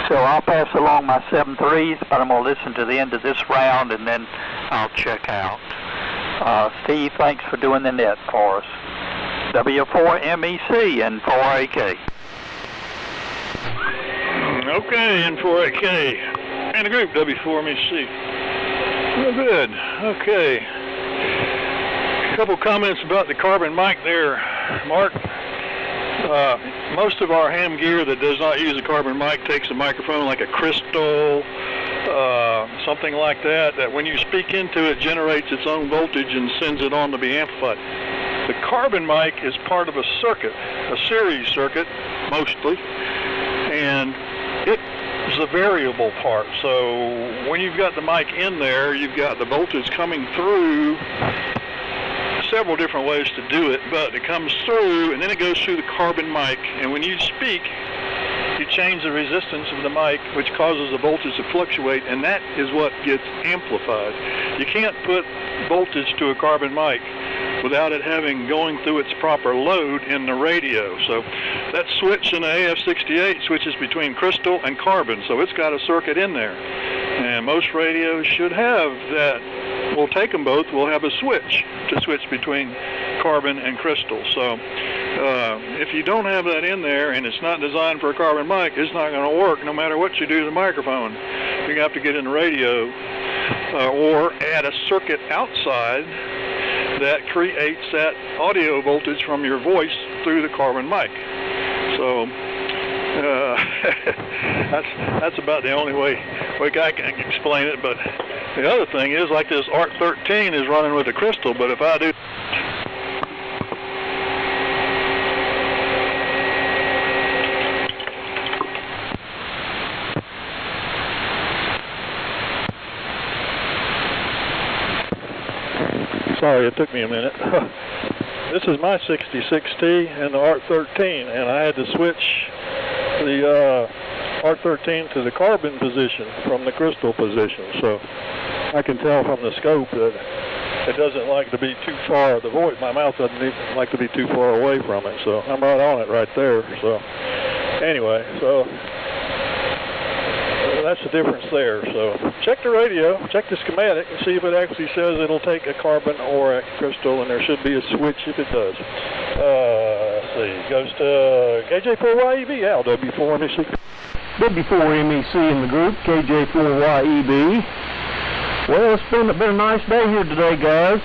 So I'll pass along my 7.3s, but I'm going to listen to the end of this round and then I'll check out. Steve, thanks for doing the net for us. W4MEC and 4AK. Okay, N4AK. And the group, W4MEC. Well, good. Okay. A couple comments about the carbon mic there, Mark. Most of our ham gear that does not use a carbon mic takes a microphone like a Crystal, something like that, that when you speak into it generates its own voltage and sends it on to be amplified. The carbon mic is part of a circuit, a series circuit, mostly, and it is a variable part. So when you've got the mic in there, you've got the voltage coming through, several different ways to do it, but it comes through and then it goes through the carbon mic, and when you speak, you change the resistance of the mic, which causes the voltage to fluctuate, and that is what gets amplified. You can't put voltage to a carbon mic without it going through its proper load in the radio. So that switch in the AF-68 switches between crystal and carbon, so it's got a circuit in there. And most radios should have that. We'll take them both. We'll have a switch to switch between carbon and crystal. So if you don't have that in there and it's not designed for a carbon mic, it's not going to work no matter what you do to the microphone. You have to get in the radio or add a circuit outside that creates that audio voltage from your voice through the carbon mic. So that's about the only way I can explain it. But the other thing is, like this ARC-13 is running with a crystal, but if I do Sorry, it took me a minute. This is my 66T and the ARC-13, and I had to switch the ARC-13 to the carbon position from the crystal position. So I can tell from the scope that it doesn't like to be too far. The voice, my mouth doesn't like to be too far away from it. So I'm right on it right there. So anyway, so that's the difference there. So check the radio, check the schematic, and see if it actually says it'll take a carbon or a crystal, and there should be a switch if it does. Let's see, it goes to KJ4YEV, Al, W4MEC. W4MEC in the group, KJ4YEB. Well, it's been a nice day here today, guys.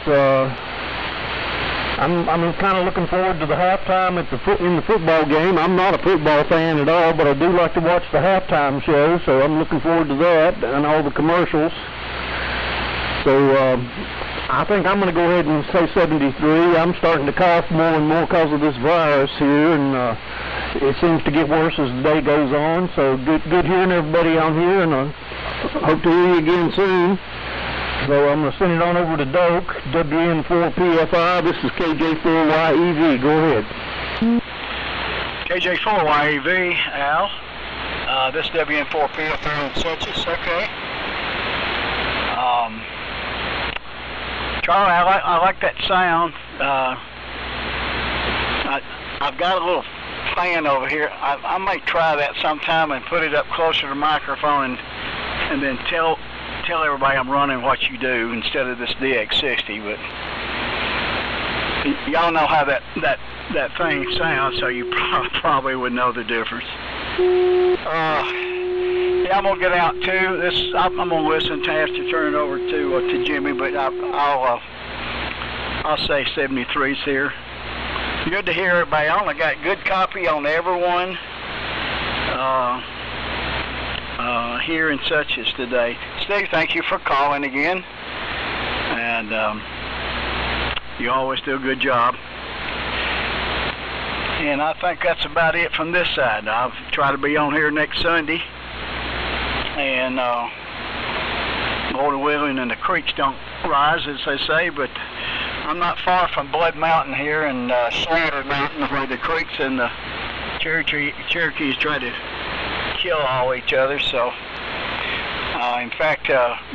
I'm kind of looking forward to the halftime in the football game. I'm not a football fan at all, but I do like to watch the halftime show, so I'm looking forward to that and all the commercials. So I think I'm going to go ahead and say 73. I'm starting to cough more and more because of this virus here, and it seems to get worse as the day goes on. So good hearing everybody on here, and I hope to hear you again soon. So I'm going to send it on over to Doak, WN4PFI. This is KJ4YEV. Go ahead. KJ4YEV, Al. This WN4PFI in Census, okay. Charlie, I like that sound. I've got a little fan over here. I may try that sometime and put it up closer to the microphone and then tell everybody I'm running what you do instead of this DX60, but y'all know how that thing sounds, so you probably would know the difference. Yeah, I'm gonna get out too. I'm gonna listen to have to turn it over to Jimmy, but I'll say 73's here. Good to hear everybody. I only got good copy on everyone here in such as today. Steve, thank you for calling again, and you always do a good job. And I think that's about it from this side. I'll try to be on here next Sunday, and Lord willing, and the creeks don't rise, as they say, but I'm not far from Blood Mountain here and Slaughter Mountain, where the creeks and the Cherokees try to kill all each other. So, in fact,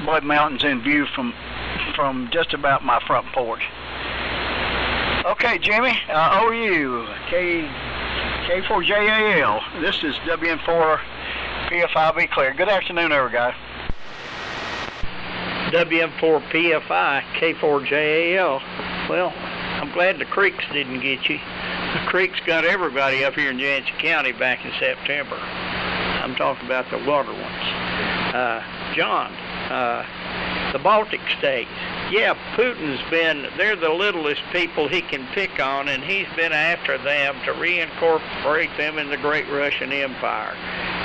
Blood Mountain's in view from just about my front porch. Okay, Jimmy, OU, K4JAL. This is WN4PFI. Be clear. Good afternoon, everybody. WM4PFI, K4JAL. Well, I'm glad the creeks didn't get you. The creeks got everybody up here in Yancey County back in September. I'm talking about the water ones. John, the Baltic states. Yeah, they're the littlest people he can pick on, and he's been after them to reincorporate them in the great Russian Empire.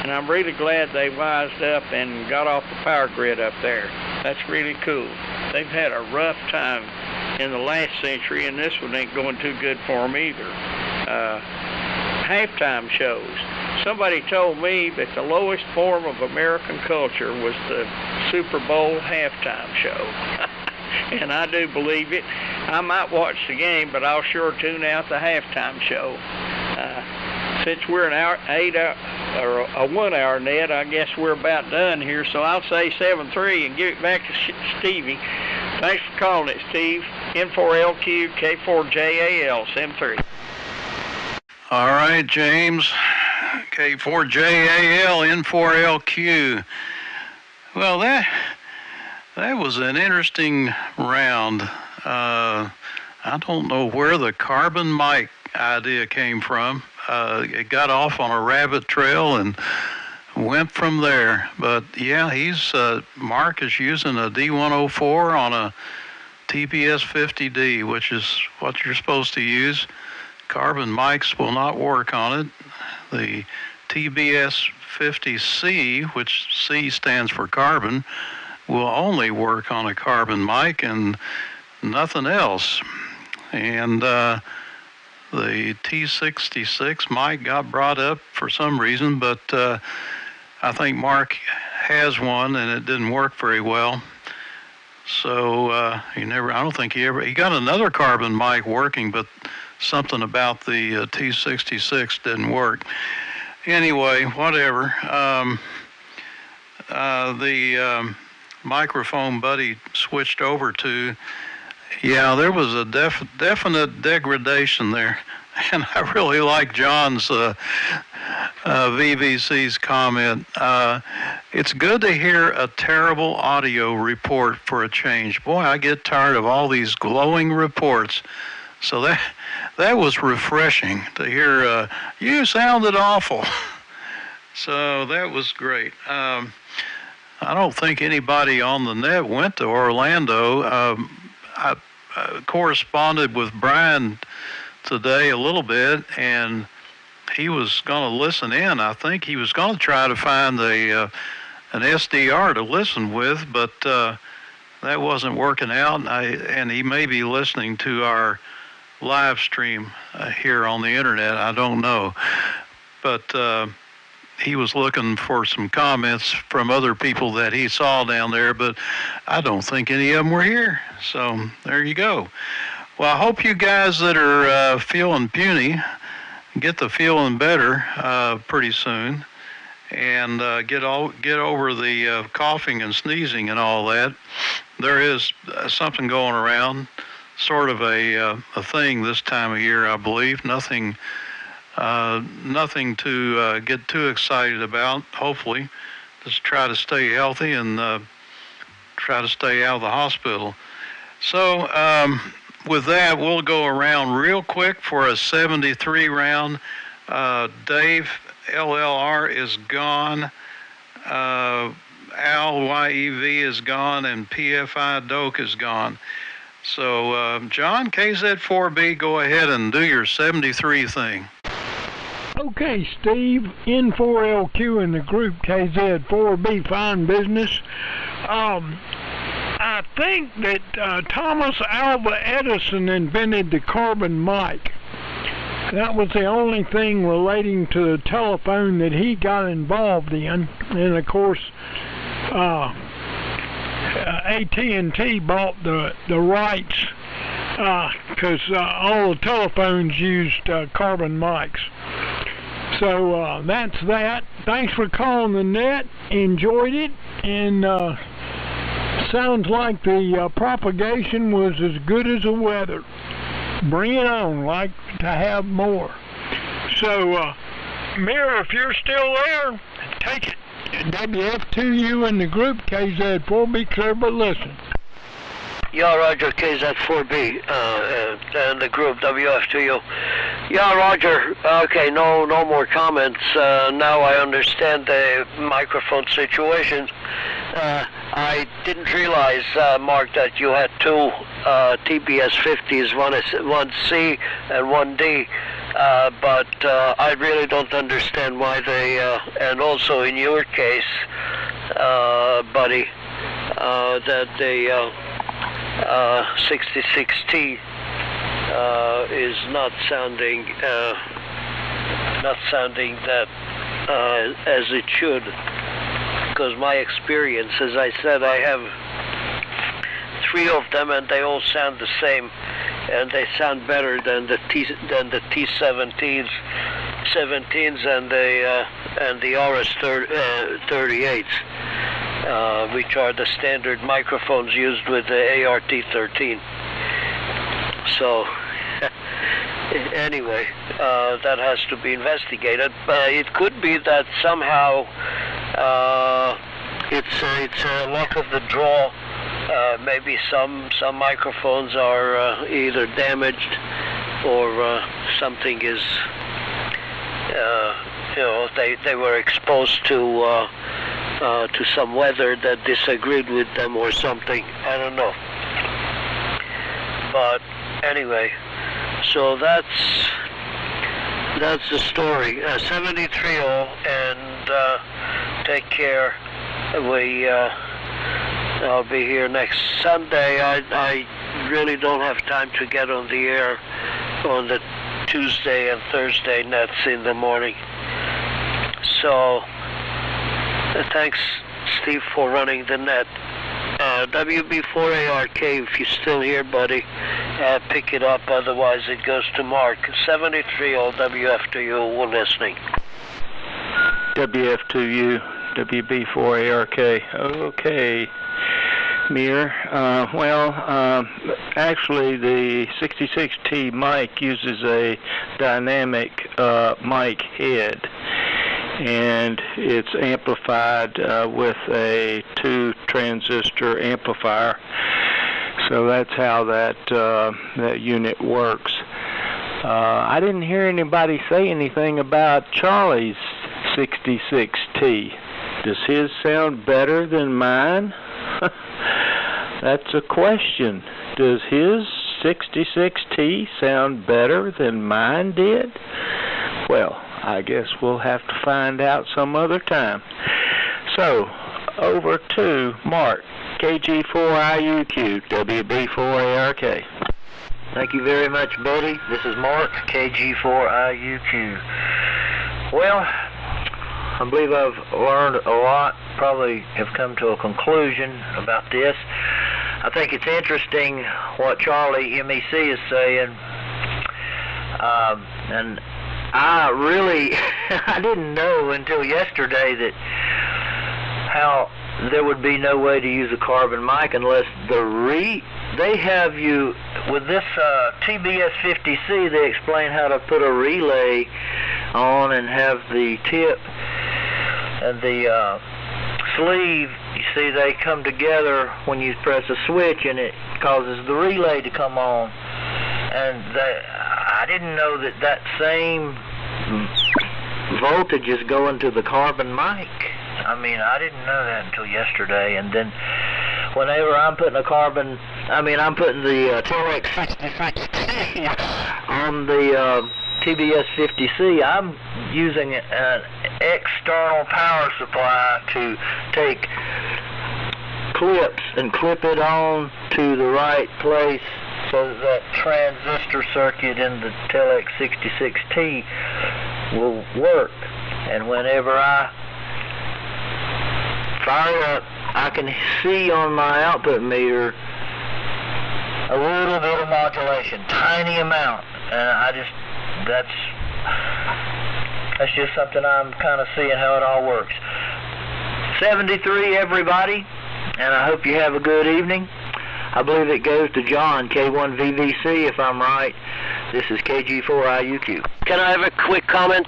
And I'm really glad they wised up and got off the power grid up there. That's really cool. They've had a rough time in the last century, and this one ain't going too good for them either. Halftime shows. Somebody told me that the lowest form of American culture was the Super Bowl halftime show. And I do believe it. I might watch the game, but I'll sure tune out the halftime show. Since we're an hour, 8 hour, or a 1 hour net, I guess we're about done here. So I'll say 7-3 and give it back to Stevie. Thanks for calling it, Steve. N4LQ, K4JAL, 7-3. All right, James. K4JAL, N4LQ. Well, that was an interesting round. I don't know where the carbon mic idea came from. It got off on a rabbit trail and went from there. But yeah, Mark is using a D104 on a TBS 50D, which is what you're supposed to use. Carbon mics will not work on it. The TBS 50C, which C stands for carbon, will only work on a carbon mic and nothing else. And the T66 mic got brought up for some reason, but I think Mark has one and it didn't work very well. So I don't think he got another carbon mic working, but something about the T66 didn't work. Anyway, whatever. The microphone Buddy switched over to, yeah, there was a definite degradation there. And I really like John's VVC's comment. It's good to hear a terrible audio report for a change. Boy, I get tired of all these glowing reports. So that was refreshing to hear. You sounded awful. So that was great. I don't think anybody on the net went to Orlando. I corresponded with Brian today a little bit, and he was going to listen in. I think he was going to try to find an SDR to listen with, but that wasn't working out, and he may be listening to our live stream here on the internet. I don't know. But he was looking for some comments from other people that he saw down there, but I don't think any of them were here. So there you go. Well, I hope you guys that are feeling puny get to feeling better pretty soon, and get over the coughing and sneezing and all that. There is something going around, sort of a thing this time of year, I believe. Nothing to get too excited about. Hopefully, just try to stay healthy and try to stay out of the hospital. So with that, we'll go around real quick for a 73 round. Dave, LLR is gone. Al, YEV is gone, and PFI Doak is gone. So, John, KZ4B, go ahead and do your 73 thing. Okay, Steve, N4LQ in the group KZ4B, fine business. I think that Thomas Alva Edison invented the carbon mic. That was the only thing relating to the telephone that he got involved in. And of course, AT&T bought the rights because all the telephones used carbon mics. So that's that. Thanks for calling the net. Enjoyed it, and sounds like the propagation was as good as the weather. Bring it on. Like to have more. So, Mira, if you're still there, take it. WF2U in the group, KZ4B, clear but listen. Yeah, Roger, KZ4B, and the group, WF2U. Yeah, Roger, okay, no more comments. Now I understand the microphone situation. I didn't realize, Mark, that you had two TBS 50s, one C and one D. But I really don't understand why they, and also in your case, buddy, that the 66T is not sounding that as it should. Because my experience, as I said, I have 3 of them, and they all sound the same. And they sound better than the T17s and the RS38s, which are the standard microphones used with the ART13. So anyway, that has to be investigated. It could be that somehow it's a luck of the draw. Maybe some microphones are either damaged or something is, they were exposed to some weather that disagreed with them or something. I don't know. But anyway, so that's the story. 73-0, and take care. I'll be here next Sunday. I really don't have time to get on the air on the Tuesday and Thursday nets in the morning. So, thanks, Steve, for running the net. WB4ARK, if you're still here, buddy, pick it up. Otherwise, it goes to Mark. 73 WF2U, we're listening. WF2U, WB4ARK. Okay. Mir. Actually, the 66T mic uses a dynamic mic head, and it's amplified with a 2-transistor amplifier. So that's how that unit works. I didn't hear anybody say anything about Charlie's 66T. Does his sound better than mine? That's a question. Does his 66T sound better than mine did? Well, I guess we'll have to find out some other time. So, over to Mark, KG4IUQ, WB4ARK. Thank you very much, Buddy. This is Mark, KG4IUQ. Well, I believe I've learned a lot, probably have come to a conclusion about this. I think it's interesting what Charlie MEC is saying, and I really, I didn't know until yesterday that how there would be no way to use a carbon mic unless they have you, with this TBS-50C, they explain how to put a relay on and have the tip and the sleeve, you see, they come together when you press a switch, and it causes the relay to come on. And I didn't know that that same voltage is going to the carbon mic. I mean, I didn't know that until yesterday. And then whenever I'm putting I'm putting the TLX66T on the TBS-50C, I'm using an external power supply to take clips and clip it on to the right place so that transistor circuit in the TLX66T will work. And whenever I fire it up, I can see on my output meter a little bit of modulation, tiny amount, and that's just something I'm kind of seeing how it all works. 73, everybody, and I hope you have a good evening. I believe it goes to John, K1VVC, if I'm right. This is KG4IUQ. Can I have a quick comment?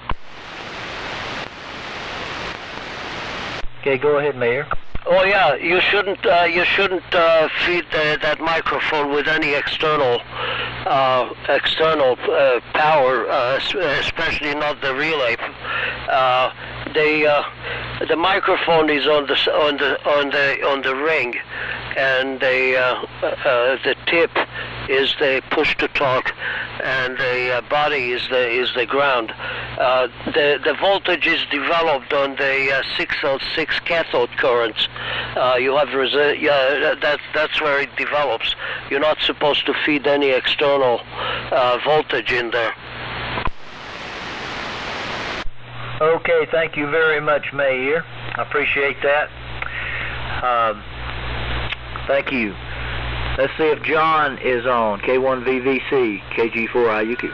Okay, go ahead, Mayor. Oh yeah, you shouldn't feed that microphone with any external power, especially not the relay. The microphone is on the ring, and the tip is the push to talk, and the body is the ground. The voltage is developed on the 606 cathode currents. You have that's where it develops. You're not supposed to feed any external voltage in there. Okay, thank you very much, Mayor. I appreciate that. Thank you. Let's see if John is on. K1VVC, KG4IUQ.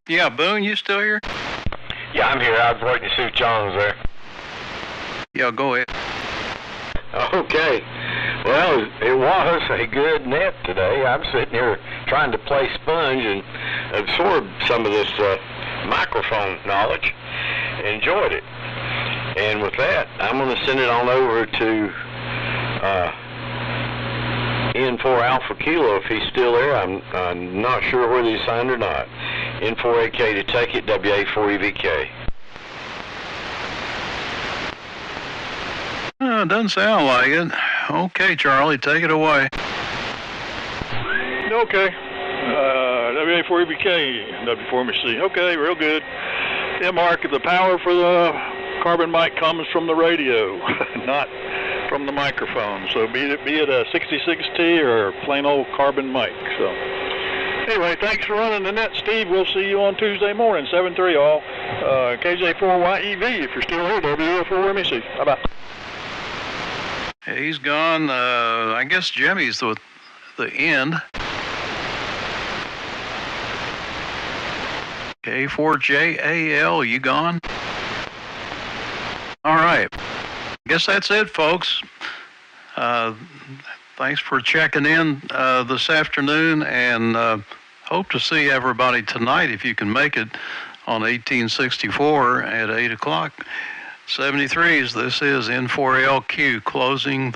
Yeah, Boone, you still here? Yeah, I'm here. I was waiting to see if John was there. Yeah, go ahead. Okay. Well, it was a good net today. I'm sitting here trying to play sponge and absorb some of this microphone knowledge. Enjoyed it. And with that, I'm going to send it on over to N4 Alpha Kilo if he's still there. I'm not sure whether he's signed or not. N4AK to take it, WA4EVK. Doesn't sound like it. Okay, Charlie, take it away. Okay. WA4EVK, W4MC. Okay, real good. Yeah, Mark, the power for the carbon mic comes from the radio, not from the microphone. So be it a 66T or a plain old carbon mic. So anyway, thanks for running the net, Steve. We'll see you on Tuesday morning, 7-3 all. KJ4YEV, if you're still here, WA4MEC. Bye-bye. He's gone. I guess Jimmy's the end. K4JAL, you gone? All right. Guess that's it, folks. Thanks for checking in this afternoon, and hope to see everybody tonight if you can make it on 1864 at 8 o'clock. 73s, this is N4LQ closing